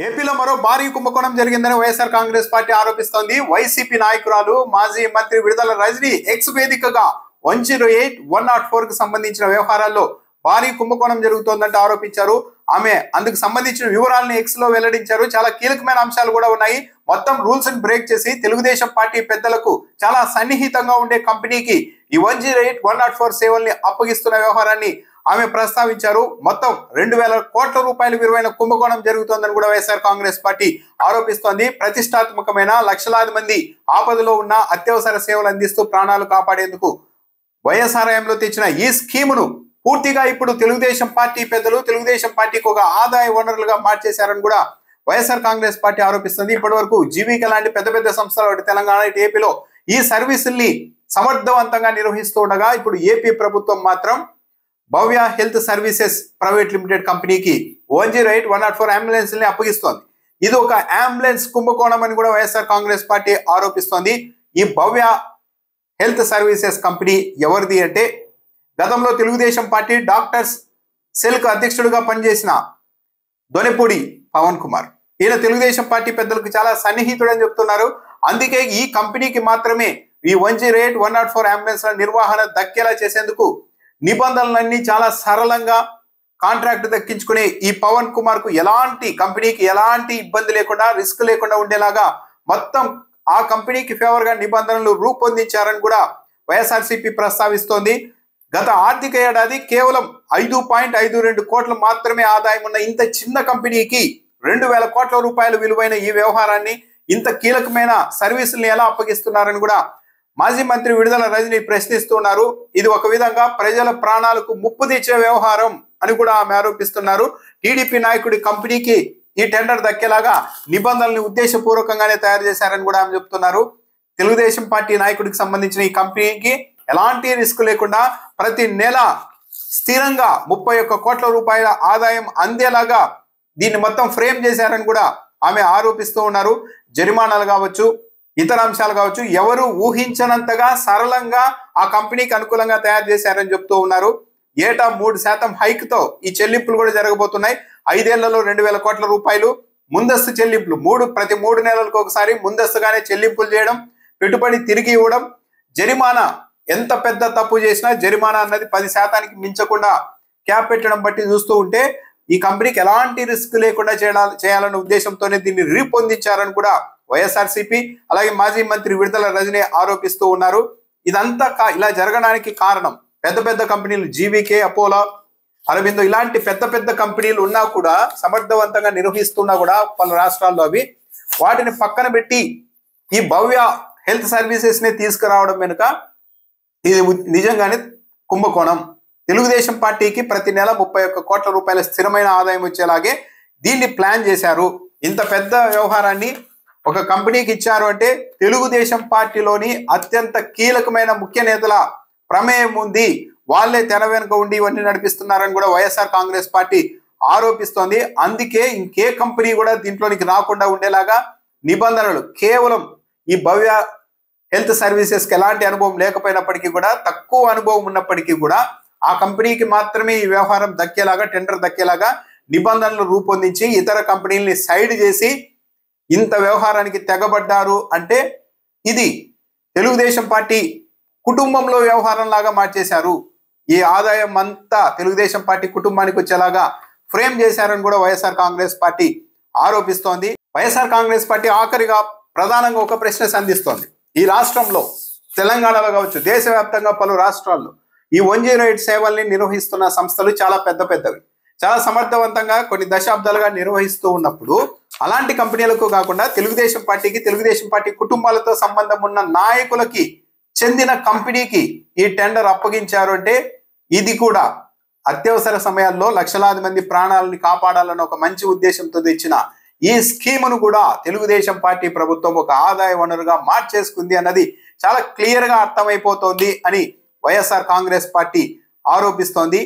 ఏపీలో మరో భారీ కుంభకోణం జరిగిందని వైఎస్ఆర్ కాంగ్రెస్ పార్టీ ఆరోపిస్తోంది. వైసీపీ నాయకురాలు మాజీ మంత్రి విడుదల రజనీ ఎక్స్ వేదికగా 108, 104 కు సంబంధించిన వ్యవహారాల్లో భారీ కుంభకోణం జరుగుతోందంటే ఆరోపించారు. ఆమె అందుకు సంబంధించిన వివరాలను ఎక్స్ లో వెల్లడించారు. చాలా కీలకమైన అంశాలు కూడా ఉన్నాయి. మొత్తం రూల్స్ ని బ్రేక్ చేసి తెలుగుదేశం పార్టీ పెద్దలకు చాలా సన్నిహితంగా ఉండే కంపెనీకి ఈ 108, 104 సేవల్ని అప్పగిస్తున్న వ్యవహారాన్ని ఆమె ప్రస్తావించారు. మొత్తం 2,000 కోట్ల రూపాయల విలువైన కుంభకోణం జరుగుతోందని కూడా వైఎస్ఆర్ కాంగ్రెస్ పార్టీ ఆరోపిస్తోంది. ప్రతిష్టాత్మకమైన లక్షలాది మంది ఆపదలో ఉన్న అత్యవసర సేవలు అందిస్తూ ప్రాణాలు కాపాడేందుకు వైఎస్ఆర్ఎంలో తెచ్చిన ఈ స్కీమును పూర్తిగా ఇప్పుడు తెలుగుదేశం పార్టీ పెద్దలు తెలుగుదేశం పార్టీకి ఒక ఆదాయ వనరులుగా మార్చేశారని కూడా వైఎస్ఆర్ కాంగ్రెస్ పార్టీ ఆరోపిస్తుంది. ఇప్పటి వరకు జీవిక లాంటి పెద్ద పెద్ద సంస్థలు తెలంగాణ ఏపీలో ఈ సర్వీసుల్ని సమర్థవంతంగా నిర్వహిస్తూ ఉండగా ఇప్పుడు ఏపీ ప్రభుత్వం మాత్రం భవ్య హెల్త్ సర్వీసెస్ ప్రైవేట్ లిమిటెడ్ కంపెనీకి 108, 104 అంబులెన్స్ ని అప్పగిస్తోంది. ఇది ఒక అంబులెన్స్ కుంభకోణం అని కూడా వైఎస్ఆర్ కాంగ్రెస్ పార్టీ ఆరోపిస్తోంది. ఈ భవ్య హెల్త్ సర్వీసెస్ కంపెనీ ఎవరిది అంటే గతంలో తెలుగుదేశం పార్టీ డాక్టర్స్ సెల్ కు అధ్యక్షుడిగా పనిచేసిన దొనెపూడి పవన్ కుమార్. ఈయన తెలుగుదేశం పార్టీ పెద్దలకు చాలా సన్నిహితుడని చెప్తున్నారు. అందుకే ఈ కంపెనీకి మాత్రమే ఈ 108, 104 అంబులెన్స్ల నిర్వహణ దక్కేలా చేసేందుకు నిబంధనలన్నీ చాలా సరళంగా కాంట్రాక్ట్ దక్కించుకునే ఈ పవన్ కుమార్ కు కంపెనీకి ఎలాంటి ఇబ్బంది లేకుండా రిస్క్ లేకుండా ఉండేలాగా మొత్తం ఆ కంపెనీకి ఫేవర్ గా నిబంధనలు రూపొందించారని కూడా వైఎస్ఆర్సీపీ ప్రస్తావిస్తోంది. గత ఆర్థిక ఏడాది కేవలం 5.52 కోట్లు మాత్రమే ఆదాయం ఉన్న ఇంత చిన్న కంపెనీకి 2,000 కోట్ల రూపాయల విలువైన ఈ వ్యవహారాన్ని ఇంత కీలకమైన సర్వీసుల్ని ఎలా అప్పగిస్తున్నారని కూడా మాజీ మంత్రి విడుదల రజనీ ప్రశ్నిస్తున్నారు. ఇది ఒక విధంగా ప్రజల ప్రాణాలకు ముప్పు తెచ్చే వ్యవహారం అని కూడా ఆమె ఆరోపిస్తున్నారు. టీడీపీ నాయకుడి కంపెనీకి ఈ టెండర్ దక్కేలాగా నిబంధనల్ని ఉద్దేశపూర్వకంగానే తయారు చేశారని కూడా ఆమె చెప్తున్నారు. తెలుగుదేశం పార్టీ నాయకుడికి సంబంధించిన ఈ కంపెనీకి ఎలాంటి రిస్క్ లేకుండా ప్రతి నెల స్థిరంగా 31 కోట్ల రూపాయల ఆదాయం అందేలాగా దీన్ని మొత్తం ఫ్రేమ్ చేశారని కూడా ఆమె ఆరోపిస్తూ ఉన్నారు. జరిమానాలు కావచ్చు, ఇతర అంశాలు కావచ్చు, ఎవరు ఊహించనంతగా సరళంగా ఆ కంపెనీకి అనుకూలంగా తయారు చేశారని చెప్తూ ఉన్నారు. ఏటా 3% హైక్ తో ఈ చెల్లింపులు కూడా జరగబోతున్నాయి. 5 ఏళ్లలో 2,000 కోట్ల రూపాయలు ముందస్తు చెల్లింపులు ప్రతి 3 నెలలకు ఒకసారి ముందస్తుగానే చెల్లింపులు చేయడం, పెట్టుబడి తిరిగి ఇవ్వడం, జరిమానా ఎంత పెద్ద తప్పు చేసినా జరిమానా అన్నది 10% మించకుండా క్యాప్ పెట్టడం బట్టి చూస్తూ ఉంటే ఈ కంపెనీకి ఎలాంటి రిస్క్ లేకుండా చేయాలన్న ఉద్దేశంతోనే దీన్ని రూపొందించారని కూడా వైఎస్ఆర్సీపీ అలాగే మాజీ మంత్రి విడుదల రజనీ ఆరోపిస్తూ ఉన్నారు. ఇదంతా ఇలా జరగడానికి కారణం పెద్ద పెద్ద కంపెనీలు జీవీకే, అపోలో, అరబిందో ఇలాంటి పెద్ద పెద్ద కంపెనీలు ఉన్నా కూడా సమర్థవంతంగా నిర్వహిస్తున్నా కూడా పలు రాష్ట్రాల్లో వాటిని పక్కన పెట్టి ఈ భవ్య హెల్త్ సర్వీసెస్ ని తీసుకురావడం వెనుక ఇది నిజంగానే కుంభకోణం. తెలుగుదేశం పార్టీకి ప్రతి నెల 31 కోట్ల రూపాయల స్థిరమైన ఆదాయం వచ్చేలాగే దీన్ని ప్లాన్ చేశారు. ఇంత పెద్ద వ్యవహారాన్ని ఒక కంపెనీకి ఇచ్చారు అంటే తెలుగుదేశం పార్టీలోని అత్యంత కీలకమైన ముఖ్య నేతల ప్రమేయం ఉంది. వాళ్ళే తెర వెనుక ఉండి ఇవన్నీ నడిపిస్తున్నారని కూడా వైఎస్ఆర్ కాంగ్రెస్ పార్టీ ఆరోపిస్తోంది. అందుకే ఇంకే కంపెనీ కూడా దీంట్లోనికి రాకుండా ఉండేలాగా నిబంధనలు కేవలం ఈ భవ్య హెల్త్ సర్వీసెస్కి ఎలాంటి అనుభవం లేకపోయినప్పటికీ కూడా, తక్కువ అనుభవం ఉన్నప్పటికీ కూడా ఆ కంపెనీకి మాత్రమే ఈ వ్యవహారం దక్కేలాగా, టెండర్ దక్కేలాగా నిబంధనలు రూపొందించి ఇతర కంపెనీల్ని సైడ్ చేసి ఇంత వ్యవహారానికి తెగబడ్డారు అంటే ఇది తెలుగుదేశం పార్టీ కుటుంబంలో వ్యవహారం లాగా మార్చేశారు. ఈ ఆదాయం అంతా తెలుగుదేశం పార్టీ కుటుంబానికి వచ్చేలాగా ఫ్రేమ్ చేశారని కూడా వైఎస్ఆర్ కాంగ్రెస్ పార్టీ ఆరోపిస్తోంది. వైఎస్ఆర్ కాంగ్రెస్ పార్టీ ఆఖరిగా ప్రధానంగా ఒక ప్రశ్న సంధిస్తోంది. ఈ రాష్ట్రంలో తెలంగాణలో కావచ్చు, దేశవ్యాప్తంగా పలు రాష్ట్రాల్లో ఈ 108 సేవల్ని నిర్వహిస్తున్న సంస్థలు చాలా పెద్దవి, చాలా సమర్థవంతంగా కొన్ని దశాబ్దాలుగా నిర్వహిస్తూ ఉన్నప్పుడు అలాంటి కంపెనీలకు కాకుండా తెలుగుదేశం పార్టీ కుటుంబాలతో సంబంధం ఉన్న నాయకులకి చెందిన కంపెనీకి ఈ టెండర్ అప్పగించారు అంటే ఇది కూడా అత్యవసర సమయాల్లో లక్షలాది మంది ప్రాణాలని కాపాడాలన్న ఒక మంచి ఉద్దేశంతో తెచ్చిన ఈ స్కీమును కూడా తెలుగుదేశం పార్టీ ప్రభుత్వం ఒక ఆదాయ వనరుగా మార్చేసుకుంది అన్నది చాలా క్లియర్ గా అర్థమైపోతోంది అని వైఎస్ఆర్ కాంగ్రెస్ పార్టీ ఆరోపిస్తోంది.